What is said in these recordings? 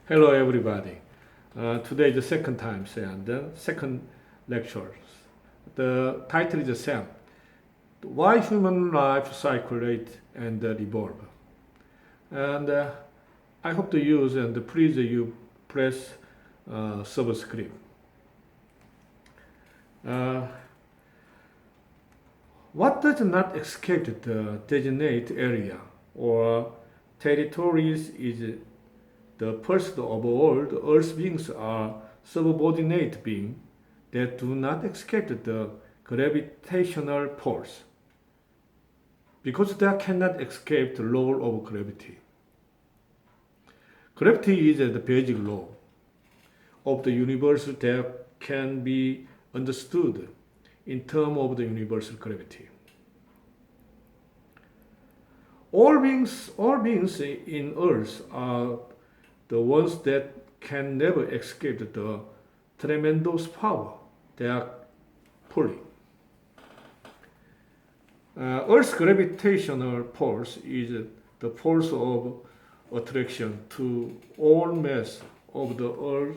Hello everybody. Today is the second time and the second lecture. The title is the same. Why human life circulate and revolve. And I hope to use and please you press subscribe. Uh, what does not escape the designated area or territories is the first of all, the earth beings are subordinate beings that do not escape the gravitational force because they cannot escape the law of gravity. Gravity is the basic law of the universe that can be understood in terms of the universal gravity. All beings in earth are the ones that can never escape the tremendous power they are pulling. Earth's gravitational force is the force of attraction to all mass of the earth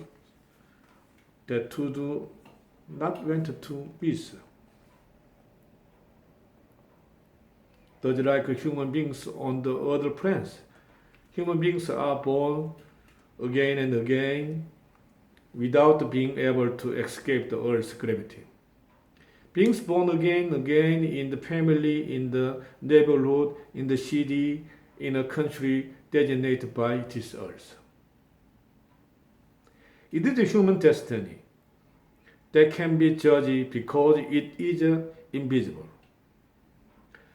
that do not went to miss. Just like human beings on the other planes, human beings are born again and again without being able to escape the earth's gravity. Beings born again and again in the family, in the neighborhood, in the city, in a country designated by this earth. It is a human destiny that can be judged because it is invisible.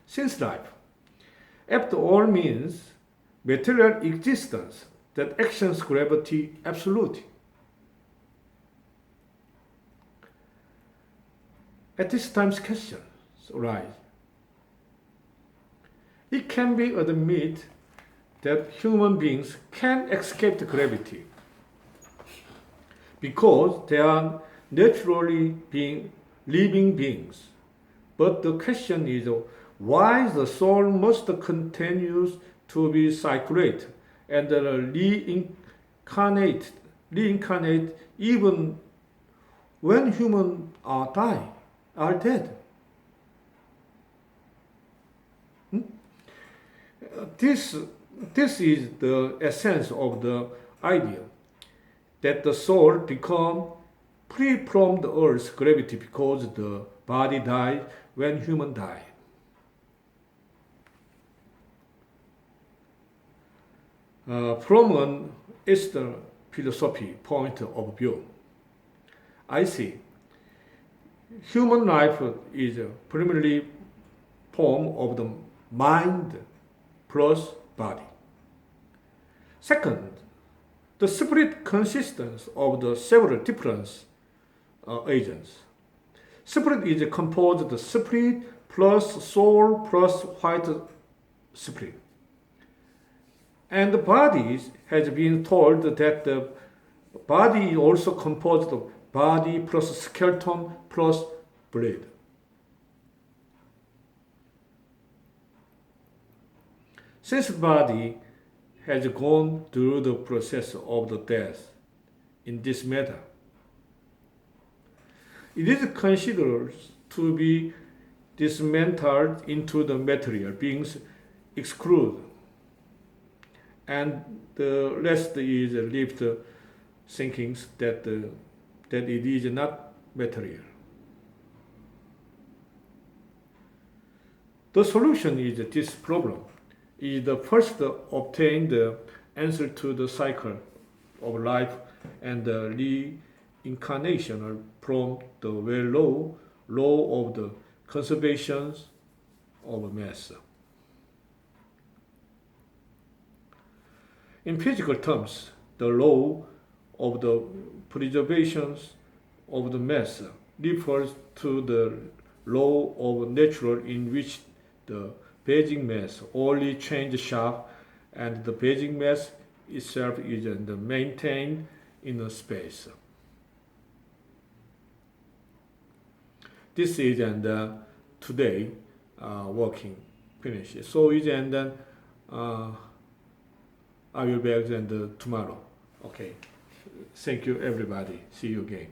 Since life, after all, means material existence that actions gravity absolute. At this time's questions arise. It can be admitted that human beings can escape the gravity because they are naturally living beings. But the question is why the soul must continue to be circulate and reincarnate even when humans are dead. This is the essence of the idea that the soul become free from the earth's gravity because the body died when human died. From an Eastern philosophy point of view, I see human life is primarily form of the mind plus body. Second, the spirit consists of the several different agents. Spirit is composed of spirit plus soul plus white spirit. And the body has been told that the body is also composed of body plus skeleton plus blood. Since the body has gone through the process of the death in this matter, it is considered to be dismantled into the material beings excluded, and the rest is left thinking that it is not material. The solution is this problem is the first obtain the answer to the cycle of life and the reincarnation from the very law of the conservation of mass. In physical terms, the law of the preservation of the mass refers to the law of nature in which the basic mass only changes shape and the basic mass itself is maintained in a space. This is today working finish. So is I will back tomorrow Okay. Thank you, everybody. See you again.